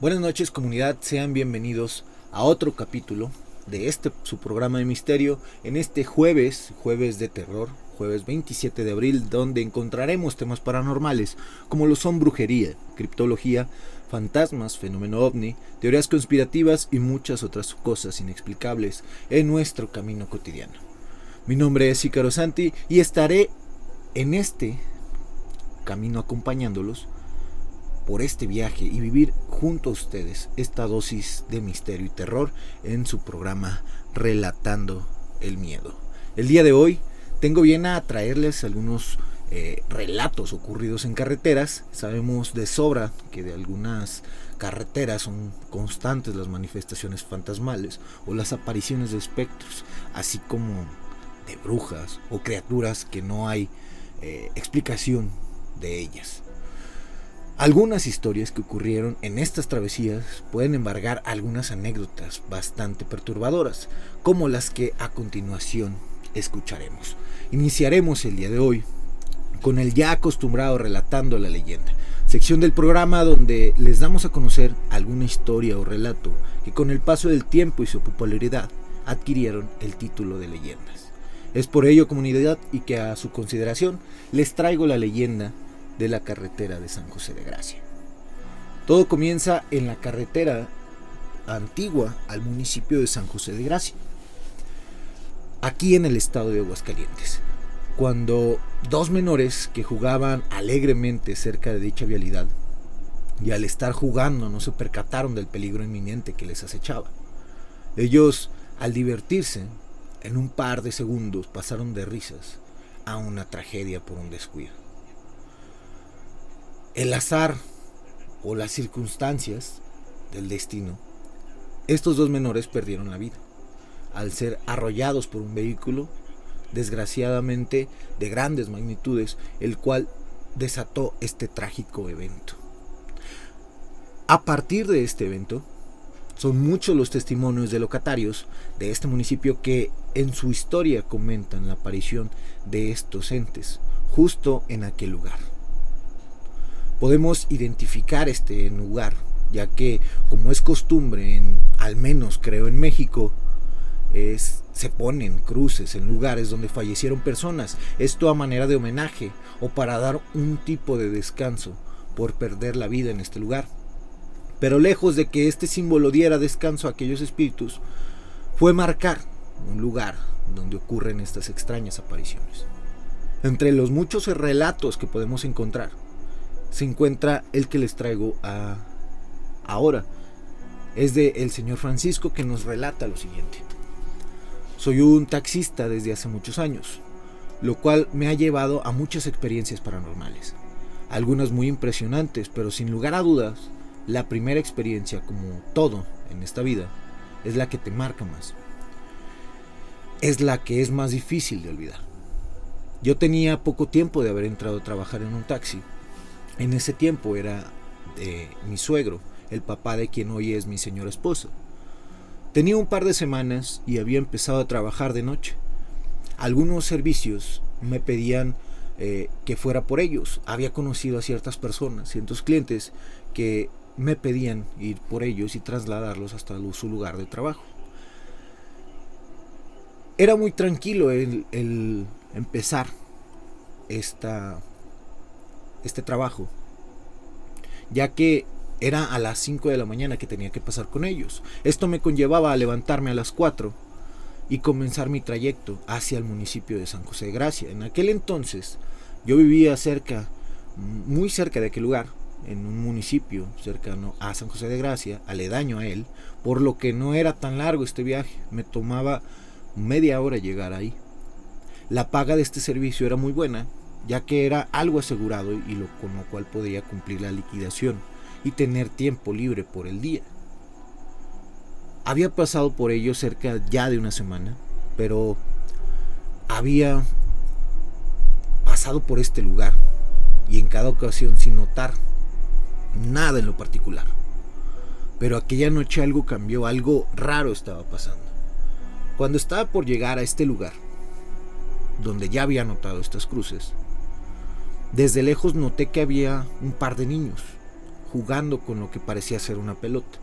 Buenas noches, comunidad, sean bienvenidos a otro capítulo de su programa de misterio en este jueves de terror, jueves 27 de abril, donde encontraremos temas paranormales como lo son brujería, criptología, fantasmas, fenómeno ovni, teorías conspirativas y muchas otras cosas inexplicables en nuestro camino cotidiano. Mi nombre es Ícaro Santi y estaré en este camino acompañándolos por este viaje y vivir junto a ustedes esta dosis de misterio y terror en su programa Relatando el Miedo. El día de hoy tengo bien a traerles algunos relatos ocurridos en carreteras. Sabemos de sobra que de algunas carreteras son constantes las manifestaciones fantasmales o las apariciones de espectros, así como de brujas o criaturas que no hay explicación de ellas. Algunas historias que ocurrieron en estas travesías pueden embargar algunas anécdotas bastante perturbadoras, como las que a continuación escucharemos. Iniciaremos el día de hoy con el ya acostumbrado Relatando la Leyenda, sección del programa donde les damos a conocer alguna historia o relato que con el paso del tiempo y su popularidad adquirieron el título de leyendas. Es por ello, comunidad, y que a su consideración les traigo la leyenda de la carretera de San José de Gracia. Todo comienza en la carretera antigua al municipio de San José de Gracia, aquí en el estado de Aguascalientes, cuando dos menores que jugaban alegremente cerca de dicha vialidad y al estar jugando no se percataron del peligro inminente que les acechaba. Ellos, al divertirse, en un par de segundos pasaron de risas a una tragedia por un descuido. El azar o las circunstancias del destino, estos dos menores perdieron la vida al ser arrollados por un vehículo, desgraciadamente de grandes magnitudes, el cual desató este trágico evento. A partir de este evento, son muchos los testimonios de locatarios de este municipio que en su historia comentan la aparición de estos entes justo en aquel lugar. Podemos identificar este lugar, ya que, como es costumbre, al menos creo en México, se ponen cruces en lugares donde fallecieron personas, esto a manera de homenaje o para dar un tipo de descanso por perder la vida en este lugar. Pero lejos de que este símbolo diera descanso a aquellos espíritus, fue marcar un lugar donde ocurren estas extrañas apariciones. Entre los muchos relatos que podemos encontrar, se encuentra el que les traigo ahora. Es de el señor Francisco, que nos relata lo siguiente. Soy un taxista desde hace muchos años, lo cual me ha llevado a muchas experiencias paranormales, algunas muy impresionantes, pero sin lugar a dudas, la primera experiencia, como todo en esta vida, es la que te marca más. Es la que es más difícil de olvidar. Yo tenía poco tiempo de haber entrado a trabajar en un taxi. En ese tiempo era mi suegro, el papá de quien hoy es mi señora esposa. Tenía un par de semanas y había empezado a trabajar de noche. Algunos servicios me pedían que fuera por ellos. Había conocido a ciertas personas, ciertos clientes que me pedían ir por ellos y trasladarlos hasta su lugar de trabajo. Era muy tranquilo el empezar este trabajo, ya que era a las 5 de la mañana que tenía que pasar con ellos. Esto me conllevaba a levantarme a las 4 y comenzar mi trayecto hacia el municipio de San José de Gracia. En aquel entonces yo vivía muy cerca de aquel lugar, en un municipio cercano a San José de Gracia, aledaño a él, por lo que no era tan largo este viaje, me tomaba media hora llegar ahí. La paga de este servicio era muy buena, ya que era algo asegurado y con lo cual podía cumplir la liquidación y tener tiempo libre por el día. Había pasado por ello cerca ya de una semana, pero había pasado por este lugar y en cada ocasión sin notar nada en lo particular. Pero aquella noche algo cambió, algo raro estaba pasando. Cuando estaba por llegar a este lugar, donde ya había notado estas cruces, desde lejos noté que había un par de niños jugando con lo que parecía ser una pelota.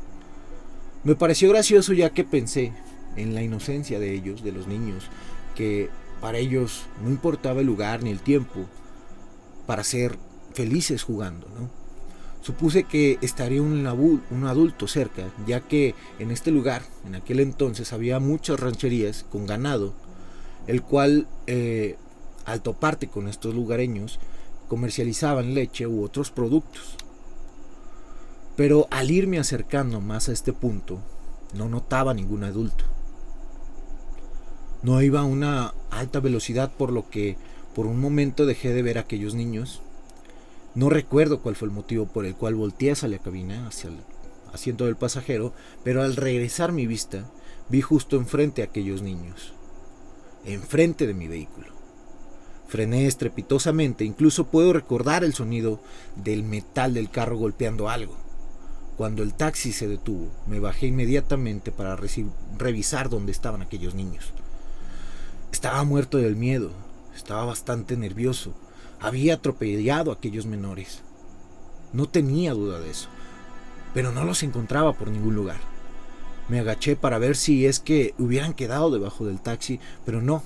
Me pareció gracioso, ya que pensé en la inocencia de ellos, de los niños, que para ellos no importaba el lugar ni el tiempo para ser felices jugando, ¿no? Supuse que estaría un adulto cerca, ya que en este lugar, en aquel entonces, había muchas rancherías con ganado, el cual, al toparte con estos lugareños, comercializaban leche u otros productos. Pero al irme acercando más a este punto, no notaba ningún adulto. No iba a una alta velocidad, por lo que por un momento dejé de ver a aquellos niños. No recuerdo cuál fue el motivo por el cual volteé hacia la cabina, hacia el asiento del pasajero, pero al regresar mi vista, vi justo enfrente a aquellos niños, enfrente de mi vehículo. Frené estrepitosamente, incluso puedo recordar el sonido del metal del carro golpeando algo. Cuando el taxi se detuvo, me bajé inmediatamente para revisar dónde estaban aquellos niños. Estaba muerto del miedo, estaba bastante nervioso. Había atropellado a aquellos menores. No tenía duda de eso, pero no los encontraba por ningún lugar. Me agaché para ver si es que hubieran quedado debajo del taxi, pero no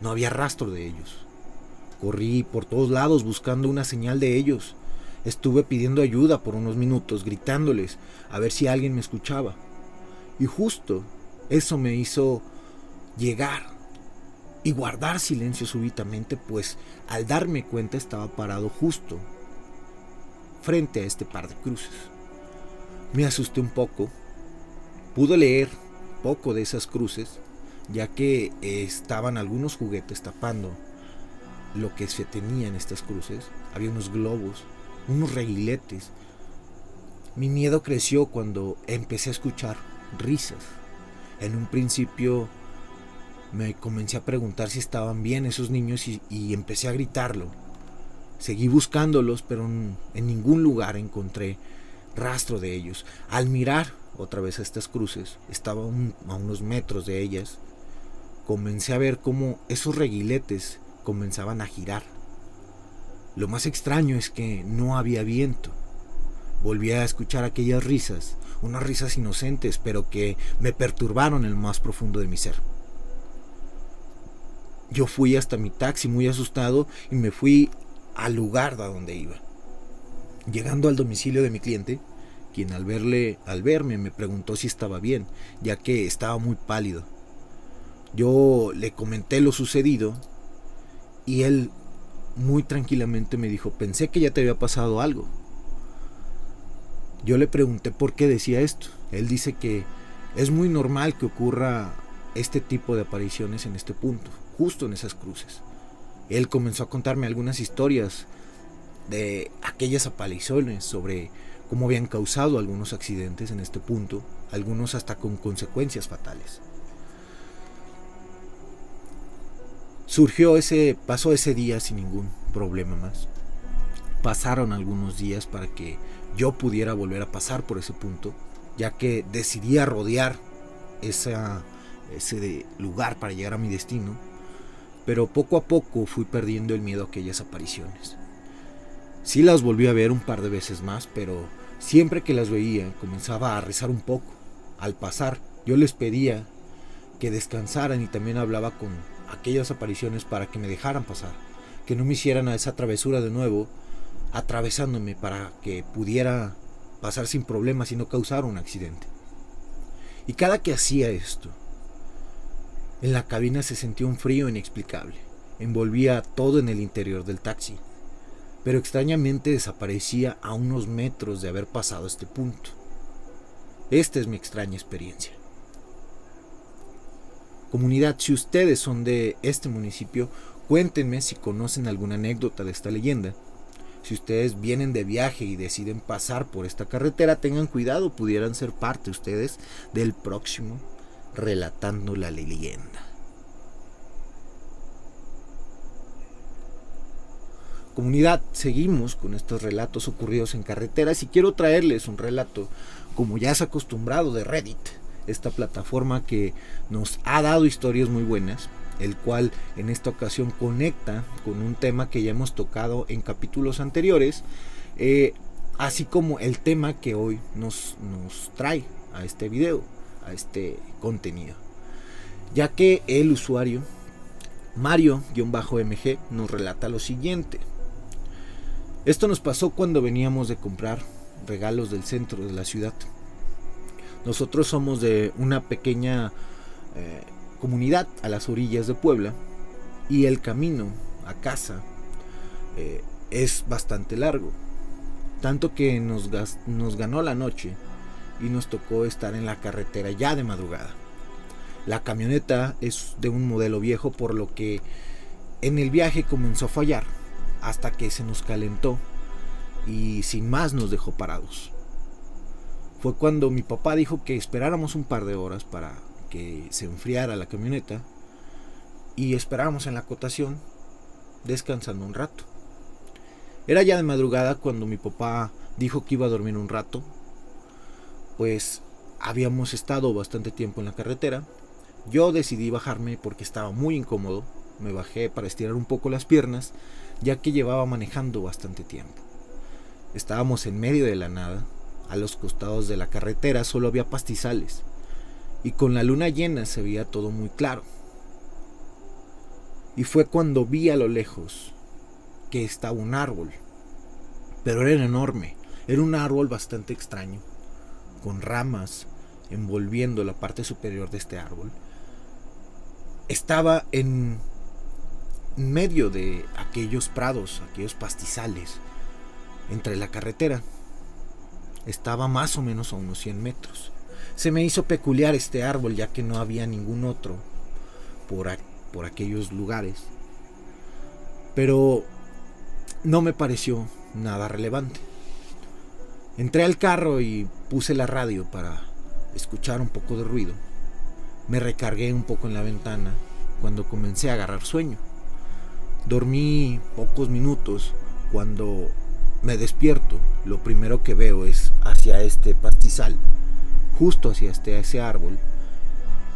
había rastro de ellos. Corrí por todos lados buscando una señal de ellos. Estuve pidiendo ayuda por unos minutos, gritándoles a ver si alguien me escuchaba. Y justo eso me hizo llegar y guardar silencio súbitamente, pues al darme cuenta estaba parado justo frente a este par de cruces. Me asusté un poco. Pude leer poco de esas cruces, ya que estaban algunos juguetes tapando lo que se tenía en estas cruces. Había unos globos, unos reguiletes. Mi miedo creció cuando empecé a escuchar risas. En un principio me comencé a preguntar si estaban bien esos niños y empecé a gritarlo. Seguí buscándolos, pero en ningún lugar encontré rastro de ellos. Al mirar otra vez a estas cruces, estaba a unos metros de ellas, comencé a ver cómo esos reguiletes comenzaban a girar. Lo más extraño es que no había viento. Volví a escuchar aquellas risas, unas risas inocentes, pero que me perturbaron en lo más profundo de mi ser. Yo fui hasta mi taxi muy asustado y me fui al lugar a donde iba. Llegando al domicilio de mi cliente, quien al verme me preguntó si estaba bien, ya que estaba muy pálido. Yo le comenté lo sucedido y él muy tranquilamente me dijo: pensé que ya te había pasado algo. Yo le pregunté por qué decía esto. Él dice que es muy normal que ocurra este tipo de apariciones en este punto, justo en esas cruces. Él comenzó a contarme algunas historias de aquellas apariciones, sobre cómo habían causado algunos accidentes en este punto, algunos hasta con consecuencias fatales. Pasó ese día sin ningún problema más. Pasaron algunos días para que yo pudiera volver a pasar por ese punto, ya que decidí rodear ese lugar para llegar a mi destino, pero poco a poco fui perdiendo el miedo a aquellas apariciones. Sí las volví a ver un par de veces más, pero siempre que las veía comenzaba a rezar un poco. Al pasar, yo les pedía que descansaran y también hablaba con aquellas apariciones para que me dejaran pasar, que no me hicieran a esa travesura de nuevo, atravesándome, para que pudiera pasar sin problemas y no causar un accidente. Y cada que hacía esto, en la cabina se sentía un frío inexplicable. Envolvía todo en el interior del taxi, pero extrañamente desaparecía a unos metros de haber pasado este punto. Esta es mi extraña experiencia. Comunidad, si ustedes son de este municipio, cuéntenme si conocen alguna anécdota de esta leyenda. Si ustedes vienen de viaje y deciden pasar por esta carretera, tengan cuidado, pudieran ser parte ustedes del próximo Relatando la Leyenda. Comunidad, seguimos con estos relatos ocurridos en carreteras y quiero traerles un relato, como ya es acostumbrado, de Reddit, esta plataforma que nos ha dado historias muy buenas, el cual en esta ocasión conecta con un tema que ya hemos tocado en capítulos anteriores. así como el tema que hoy nos trae a este video, a este contenido, ya que el usuario Mario-MG nos relata lo siguiente. Esto nos pasó cuando veníamos de comprar regalos del centro de la ciudad. Nosotros somos de una pequeña comunidad a las orillas de Puebla, y el camino a casa es bastante largo, tanto que nos ganó la noche y nos tocó estar en la carretera ya de madrugada. La camioneta es de un modelo viejo, por lo que en el viaje comenzó a fallar hasta que se nos calentó y sin más nos dejó parados. Fue cuando mi papá dijo que esperáramos un par de horas para que se enfriara la camioneta y esperáramos en la acotación descansando un rato. Era ya de madrugada cuando mi papá dijo que iba a dormir un rato, pues habíamos estado bastante tiempo en la carretera. Yo decidí bajarme porque estaba muy incómodo. Me bajé para estirar un poco las piernas, ya que llevaba manejando bastante tiempo. Estábamos en medio de la nada. A los costados de la carretera solo había pastizales, y con la luna llena se veía todo muy claro. Y fue cuando vi a lo lejos que estaba un árbol, pero era enorme. Era un árbol bastante extraño, con ramas envolviendo la parte superior de este árbol. Estaba en medio de aquellos prados, aquellos pastizales, entre la carretera. Estaba más o menos a unos 100 metros. Se me hizo peculiar este árbol, ya que no había ningún otro por aquellos lugares, pero no me pareció nada relevante. Entré al carro y puse la radio para escuchar un poco de ruido. Me recargué un poco en la ventana cuando comencé a agarrar sueño. Dormí pocos minutos. Cuando me despierto, lo primero que veo es hacia este pastizal, justo hacia ese árbol,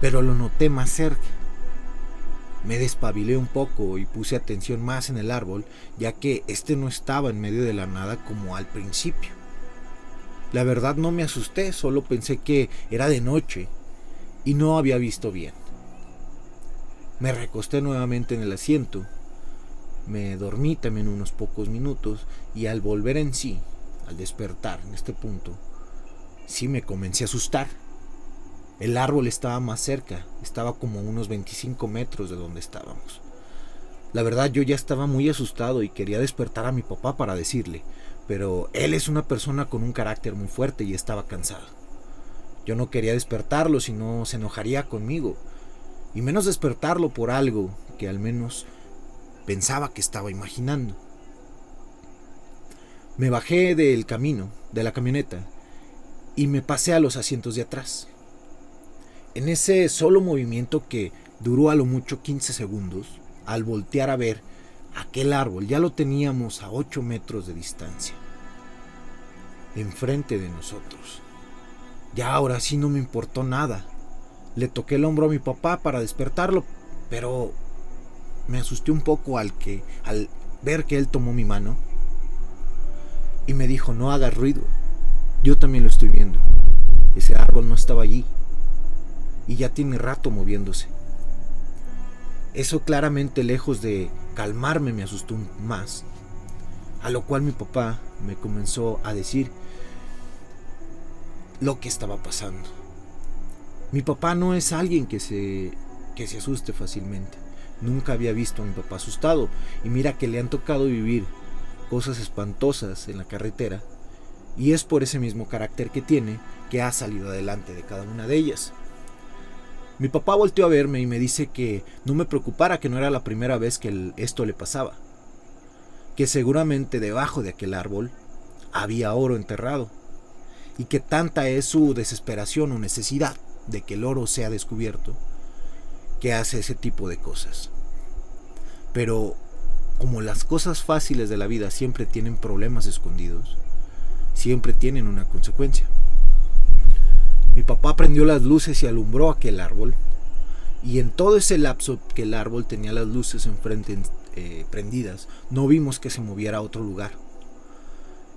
pero lo noté más cerca. Me despabilé un poco y puse atención más en el árbol, ya que este no estaba en medio de la nada como al principio. La verdad no me asusté, solo pensé que era de noche y no había visto bien. Me recosté nuevamente en el asiento. Me dormí también unos pocos minutos, y al volver en sí, al despertar en este punto, sí me comencé a asustar. El árbol estaba más cerca, estaba como unos 25 metros de donde estábamos. La verdad, yo ya estaba muy asustado y quería despertar a mi papá para decirle, pero él es una persona con un carácter muy fuerte y estaba cansado. Yo no quería despertarlo, si no se enojaría conmigo, y menos despertarlo por algo que al menos pensaba que estaba imaginando. Me bajé del camino, de la camioneta, y me pasé a los asientos de atrás. En ese solo movimiento, que duró a lo mucho 15 segundos, al voltear a ver aquel árbol, ya lo teníamos a 8 metros de distancia, enfrente de nosotros. Ya ahora sí no me importó nada. Le toqué el hombro a mi papá para despertarlo, pero me asusté un poco al ver que él tomó mi mano y me dijo: no hagas ruido, yo también lo estoy viendo. Ese árbol no estaba allí y ya tiene rato moviéndose. Eso claramente, lejos de calmarme, me asustó más, a lo cual mi papá me comenzó a decir lo que estaba pasando. Mi papá no es alguien que se asuste fácilmente. Nunca había visto a mi papá asustado, y mira que le han tocado vivir cosas espantosas en la carretera, y es por ese mismo carácter que tiene que ha salido adelante de cada una de ellas. Mi papá volteó a verme y me dice que no me preocupara, que no era la primera vez que esto le pasaba, que seguramente debajo de aquel árbol había oro enterrado, y que tanta es su desesperación o necesidad de que el oro sea descubierto, que hace ese tipo de cosas. Pero como las cosas fáciles de la vida siempre tienen problemas escondidos, siempre tienen una consecuencia. Mi papá prendió las luces y alumbró aquel árbol, y en todo ese lapso que el árbol tenía las luces enfrente prendidas, no vimos que se moviera a otro lugar.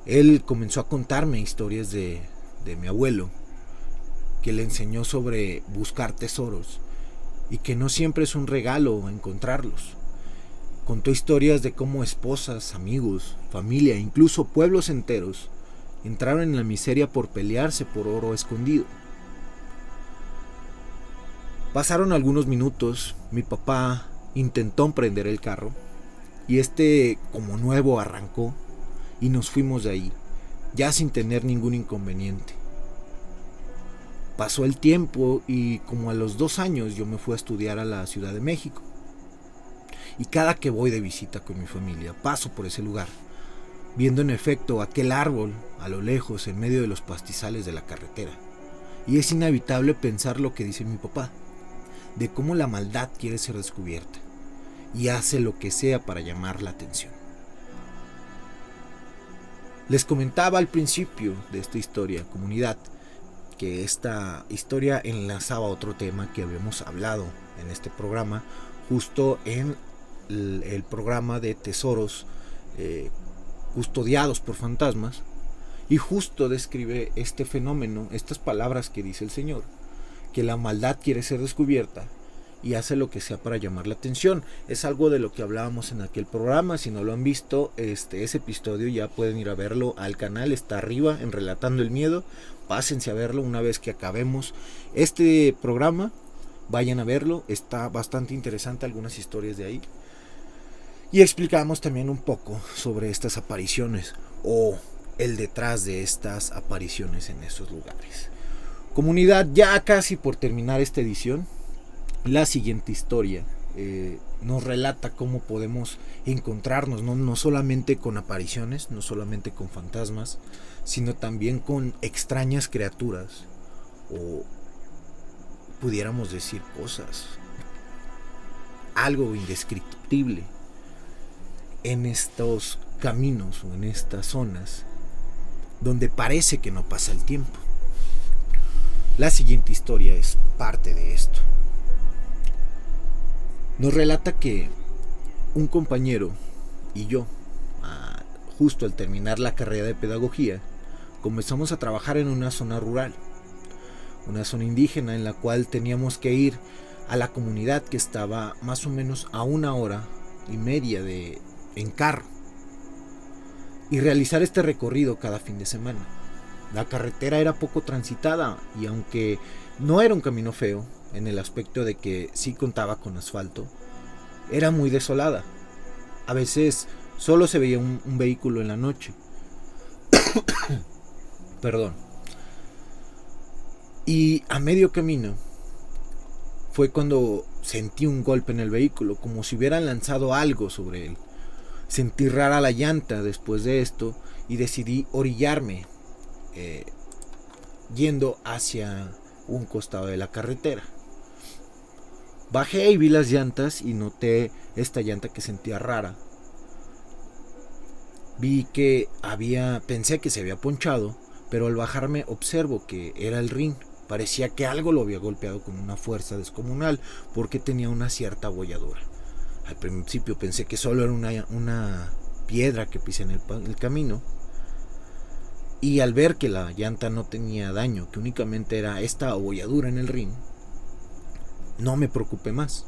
Él comenzó a contarme historias de mi abuelo, que le enseñó sobre buscar tesoros y que no siempre es un regalo encontrarlos. Contó historias de cómo esposas, amigos, familia, incluso pueblos enteros entraron en la miseria por pelearse por oro escondido. Pasaron algunos minutos, mi papá intentó emprender el carro y como nuevo arrancó y nos fuimos de ahí, ya sin tener ningún inconveniente. Pasó el tiempo y como a los 2 años yo me fui a estudiar a la Ciudad de México. Y cada que voy de visita con mi familia paso por ese lugar, viendo en efecto aquel árbol a lo lejos en medio de los pastizales de la carretera. Y es inevitable pensar lo que dice mi papá, de cómo la maldad quiere ser descubierta y hace lo que sea para llamar la atención. Les comentaba al principio de esta historia, comunidad, que esta historia enlazaba otro tema que habíamos hablado en este programa, justo en el programa de tesoros custodiados por fantasmas, y justo describe este fenómeno, estas palabras que dice el Señor, que la maldad quiere ser descubierta y hace lo que sea para llamar la atención. Es algo de lo que hablábamos en aquel programa. Si no lo han visto, ese episodio ya pueden ir a verlo al canal, está arriba en Relatando el Miedo. Pásense a verlo una vez que acabemos este programa, vayan a verlo, está bastante interesante, algunas historias de ahí. Y explicamos también un poco sobre estas apariciones o el detrás de estas apariciones en esos lugares. Comunidad, ya casi por terminar esta edición, la siguiente historia nos relata cómo podemos encontrarnos, no solamente con apariciones, no solamente con fantasmas, sino también con extrañas criaturas, o pudiéramos decir cosas, algo indescriptible en estos caminos o en estas zonas donde parece que no pasa el tiempo. La siguiente historia es parte de esto. Nos relata que un compañero y yo, justo al terminar la carrera de pedagogía, comenzamos a trabajar en una zona rural, una zona indígena en la cual teníamos que ir a la comunidad que estaba más o menos a 1 hora y media en carro y realizar este recorrido cada fin de semana. La carretera era poco transitada y aunque no era un camino feo, en el aspecto de que sí contaba con asfalto, era muy desolada. A veces solo se veía un vehículo en la noche. Perdón. Y a medio camino fue cuando sentí un golpe en el vehículo, como si hubieran lanzado algo sobre él. Sentí rara la llanta después de esto y decidí orillarme, yendo hacia un costado de la carretera. Bajé y vi las llantas y noté esta llanta que sentía rara. Vi que pensé que se había ponchado, pero al bajarme observo que era el rin. Parecía que algo lo había golpeado con una fuerza descomunal porque tenía una cierta abolladura. Al principio pensé que solo era una piedra que pisé en el camino. Y al ver que la llanta no tenía daño, que únicamente era esta abolladura en el rin, no me preocupé más.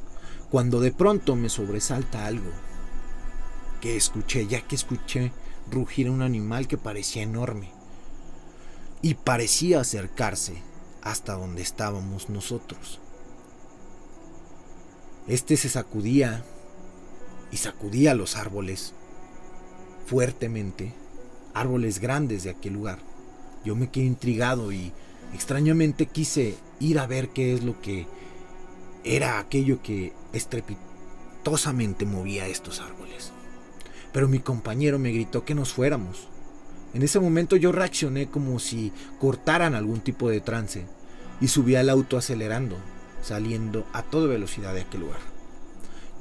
Cuando de pronto me sobresalta algo que escuché rugir a un animal que parecía enorme y parecía acercarse hasta donde estábamos nosotros. Se sacudía y sacudía los árboles fuertemente, árboles grandes de aquel lugar. Yo me quedé intrigado y extrañamente quise ir a ver qué es lo que era aquello que estrepitosamente movía estos árboles. Pero mi compañero me gritó que nos fuéramos. En ese momento yo reaccioné como si cortaran algún tipo de trance y subí al auto acelerando, saliendo a toda velocidad de aquel lugar.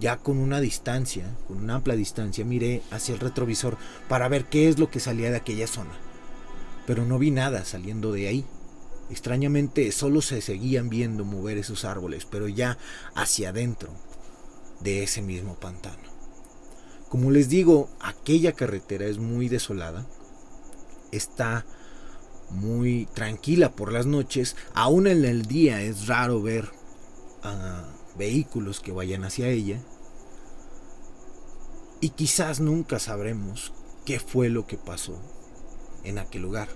Ya con una amplia distancia, miré hacia el retrovisor para ver qué es lo que salía de aquella zona. Pero no vi nada saliendo de ahí. Extrañamente solo se seguían viendo mover esos árboles, pero ya hacia adentro de ese mismo pantano. Como les digo, aquella carretera es muy desolada está muy tranquila por las noches. Aún en el día es raro ver vehículos que vayan hacia ella. Y quizás nunca sabremos qué fue lo que pasó en aquel lugar.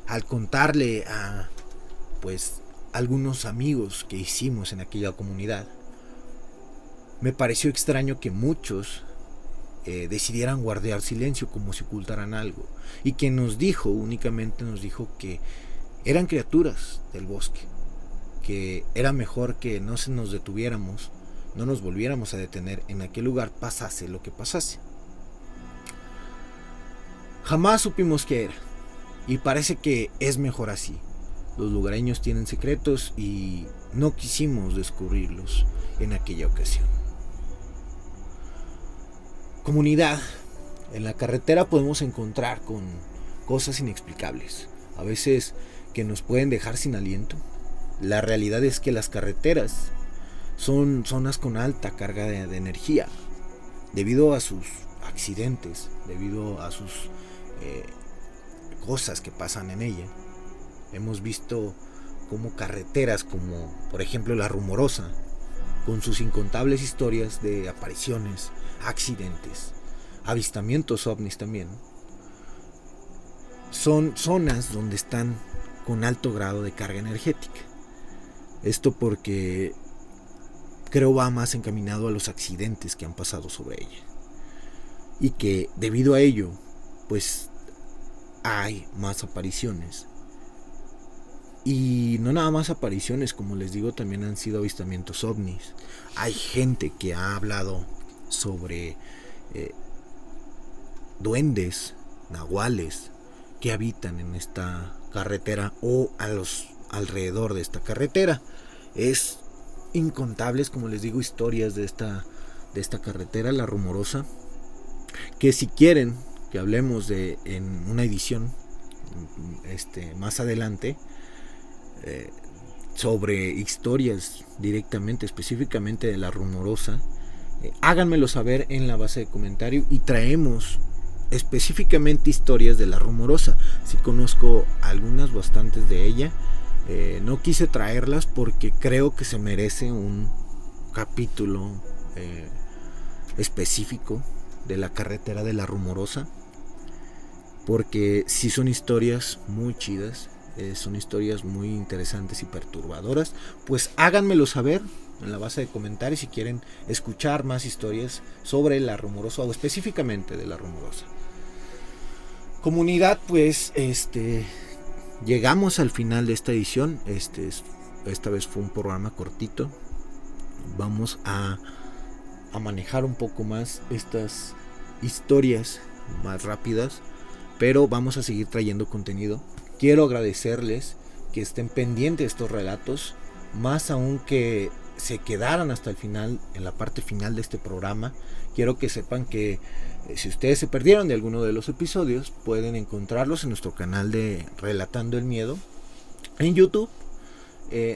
Al contarle a algunos amigos que hicimos en aquella comunidad, me pareció extraño que muchos decidieran guardar silencio, como si ocultaran algo, y que únicamente nos dijo que eran criaturas del bosque, que era mejor que no nos detuviéramos, no nos volviéramos a detener en aquel lugar, pasase lo que pasase. Jamás supimos qué era, y parece que es mejor así. Los lugareños tienen secretos y no quisimos descubrirlos en aquella ocasión. Comunidad, en la carretera podemos encontrar con cosas inexplicables, a veces que nos pueden dejar sin aliento. La realidad es que las carreteras son zonas con alta carga de energía, debido a sus accidentes, debido a sus cosas que pasan en ella. Hemos visto como carreteras como por ejemplo la Rumorosa, con sus incontables historias de apariciones, accidentes, avistamientos ovnis también, son zonas donde están con alto grado de carga energética. Esto porque creo va más encaminado a los accidentes que han pasado sobre ella, y que debido a ello pues hay más apariciones. Y no nada más apariciones, como les digo, también han sido avistamientos ovnis. Hay gente que ha hablado sobre duendes, nahuales, que habitan en esta carretera o a los alrededor de esta carretera. Es incontables, como les digo, historias de esta carretera, la Rumorosa, que si quieren que hablemos de en una edición más adelante, sobre historias directamente, específicamente de la Rumorosa, háganmelo saber en la base de comentario y traemos específicamente historias de la Rumorosa. Si conozco algunas, bastantes de ella. No quise traerlas porque creo que se merece un capítulo específico de la carretera de la Rumorosa, porque sí son historias muy chidas. Son historias muy interesantes y perturbadoras. Pues háganmelo saber en la base de comentarios si quieren escuchar más historias sobre la Rumorosa o específicamente de la Rumorosa. Comunidad, pues llegamos al final de esta edición. Esta vez fue un programa cortito. Vamos a manejar un poco más estas historias más rápidas, pero vamos a seguir trayendo contenido. Quiero agradecerles que estén pendientes de estos relatos, más aún que se quedaran hasta el final, en la parte final de este programa. Quiero que sepan que si ustedes se perdieron de alguno de los episodios, pueden encontrarlos en nuestro canal de Relatando el Miedo en YouTube,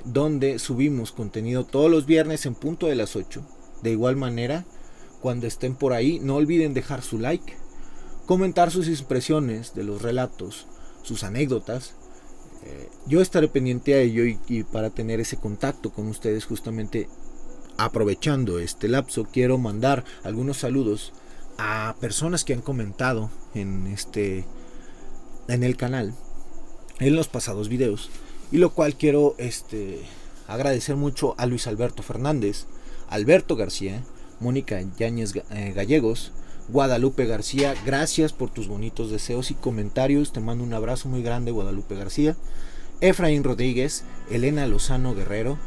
donde subimos contenido todos los viernes en punto de las 8. De igual manera, cuando estén por ahí, no olviden dejar su like, comentar sus impresiones de los relatos, sus anécdotas. Yo estaré pendiente a ello y para tener ese contacto con ustedes, justamente aprovechando este lapso, quiero mandar algunos saludos a personas que han comentado en el canal en los pasados videos, y lo cual quiero agradecer mucho a Luis Alberto Fernández, Alberto García, Mónica Yáñez Gallegos, Guadalupe García. Gracias por tus bonitos deseos y comentarios. Te mando un abrazo muy grande, Guadalupe García. Efraín Rodríguez, Elena Lozano Guerrero.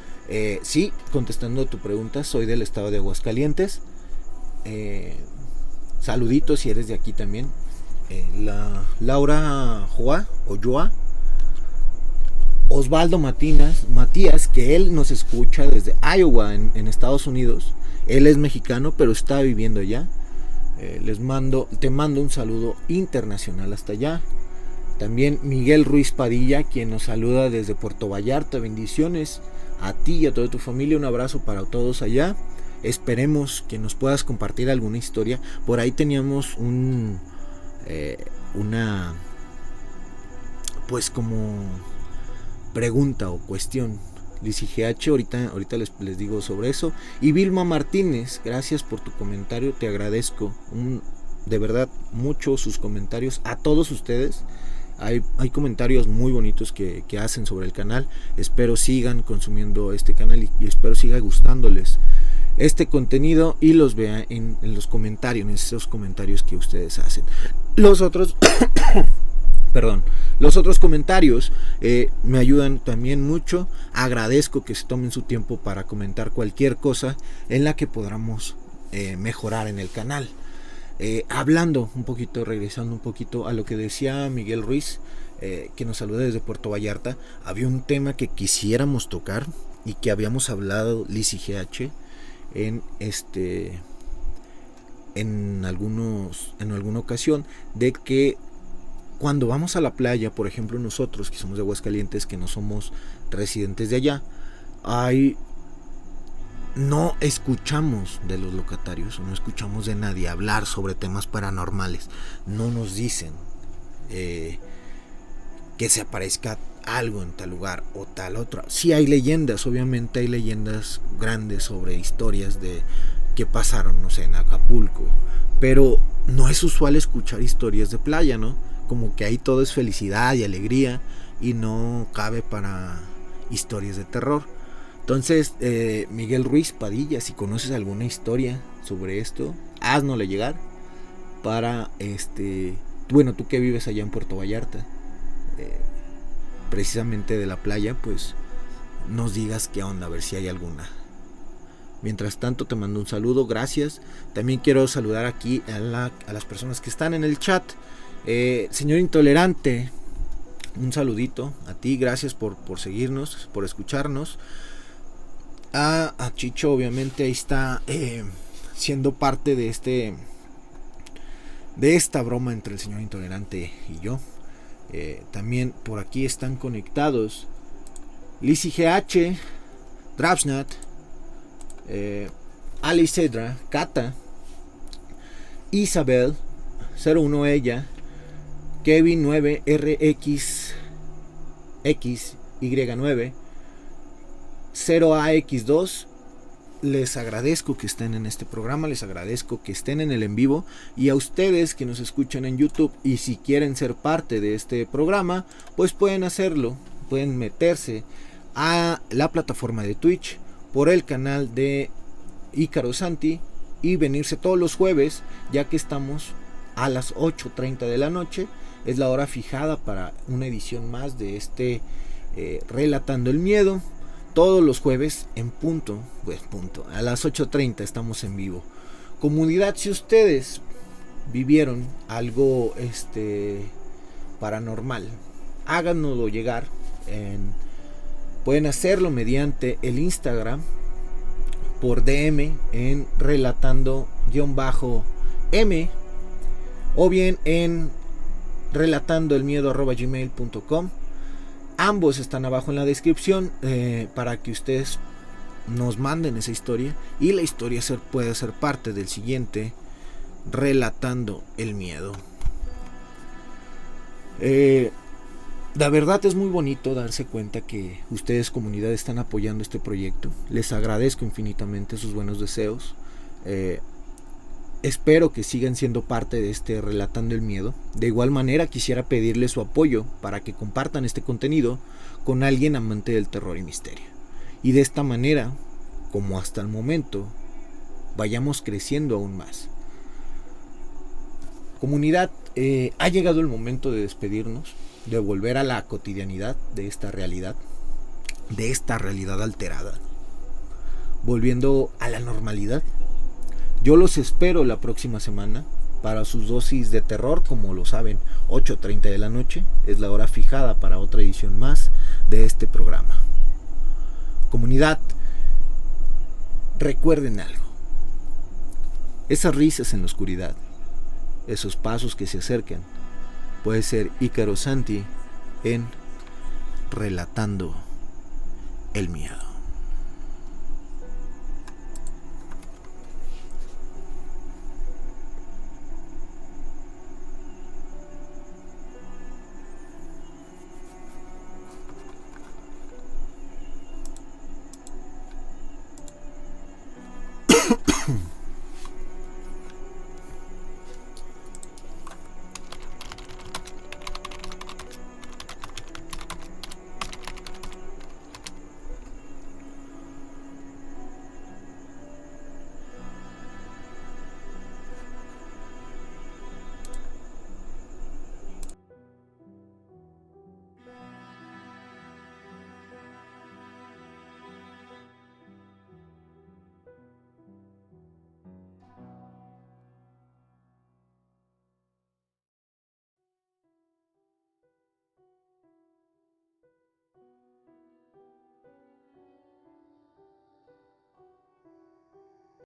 Sí, contestando a tu pregunta, soy del estado de Aguascalientes. Saluditos si eres de aquí también. Laura Joa, Osvaldo Matías, que él nos escucha desde Iowa en Estados Unidos. Él es mexicano, pero está viviendo allá. Te mando un saludo internacional hasta allá. También Miguel Ruiz Padilla, quien nos saluda desde Puerto Vallarta. Bendiciones a ti y a toda tu familia. Un abrazo para todos allá. Esperemos que nos puedas compartir alguna historia. Por ahí teníamos una pues como pregunta o cuestión. Lizzy GH, ahorita les digo sobre eso. Y Vilma Martínez, gracias por tu comentario, te agradezco de verdad mucho sus comentarios, a todos ustedes. Hay comentarios muy bonitos que hacen sobre el canal. Espero sigan consumiendo este canal y espero siga gustándoles este contenido y los vea en los comentarios, en esos comentarios que ustedes hacen. Los otros comentarios me ayudan también mucho. Agradezco que se tomen su tiempo para comentar cualquier cosa en la que podamos mejorar en el canal. Hablando un poquito, regresando un poquito a lo que decía Miguel Ruiz, que nos saluda desde Puerto Vallarta, había un tema que quisiéramos tocar y que habíamos hablado Lizzy GH en alguna ocasión, de que cuando vamos a la playa, por ejemplo nosotros que somos de Aguascalientes, que no somos residentes de allá, no escuchamos de los locatarios, no escuchamos de nadie hablar sobre temas paranormales. No nos dicen que se aparezca algo en tal lugar o tal otro. Sí hay leyendas, obviamente hay leyendas grandes sobre historias de que pasaron, no sé, en Acapulco, pero no es usual escuchar historias de playa, ¿no? Como que ahí todo es felicidad y alegría y no cabe para historias de terror. Entonces, Miguel Ruiz Padilla, si conoces alguna historia sobre esto, háznosla llegar para tú que vives allá en Puerto Vallarta, precisamente de la playa, pues nos digas qué onda, a ver si hay alguna. Mientras tanto te mando un saludo, gracias. También quiero saludar aquí a las personas que están en el chat. Señor Intolerante, un saludito a ti, gracias por seguirnos, por escucharnos. A Chicho, obviamente, ahí está siendo parte de esta broma entre el señor Intolerante y yo. También por aquí están conectados Lizzy GH, Drapsnat, Ali Cedra, Cata, Isabel 01 ella, Kevin 9RXY9, 0AX2. Les agradezco que estén en este programa, les agradezco que estén en el en vivo, y a ustedes que nos escuchan en YouTube y si quieren ser parte de este programa, pues pueden hacerlo, pueden meterse a la plataforma de Twitch por el canal de Ícaro Santi y venirse todos los jueves, ya que estamos a las 8:30 de la noche, es la hora fijada para una edición más de Relatando el Miedo. Todos los jueves en punto, a las 8:30 estamos en vivo. Comunidad, si ustedes vivieron algo paranormal, háganoslo llegar. Pueden hacerlo mediante el Instagram por DM en relatando_m o bien en relatandoelmiedo@gmail.com. Ambos están abajo en la descripción para que ustedes nos manden esa historia y la historia puede ser parte del siguiente Relatando el Miedo. La verdad es muy bonito darse cuenta que ustedes, comunidad, están apoyando este proyecto. Les agradezco infinitamente sus buenos deseos. Espero que sigan siendo parte de Relatando el Miedo. De igual manera quisiera pedirles su apoyo para que compartan este contenido con alguien amante del terror y misterio. Y de esta manera, como hasta el momento, vayamos creciendo aún más. Comunidad, ha llegado el momento de despedirnos, de volver a la cotidianidad de esta realidad alterada, volviendo a la normalidad. Yo los espero la próxima semana para sus dosis de terror. Como lo saben, 8:30 de la noche es la hora fijada para otra edición más de este programa. Comunidad, recuerden algo: esas risas en la oscuridad, esos pasos que se acercan, puede ser Ícaro Santi en Relatando el Miedo.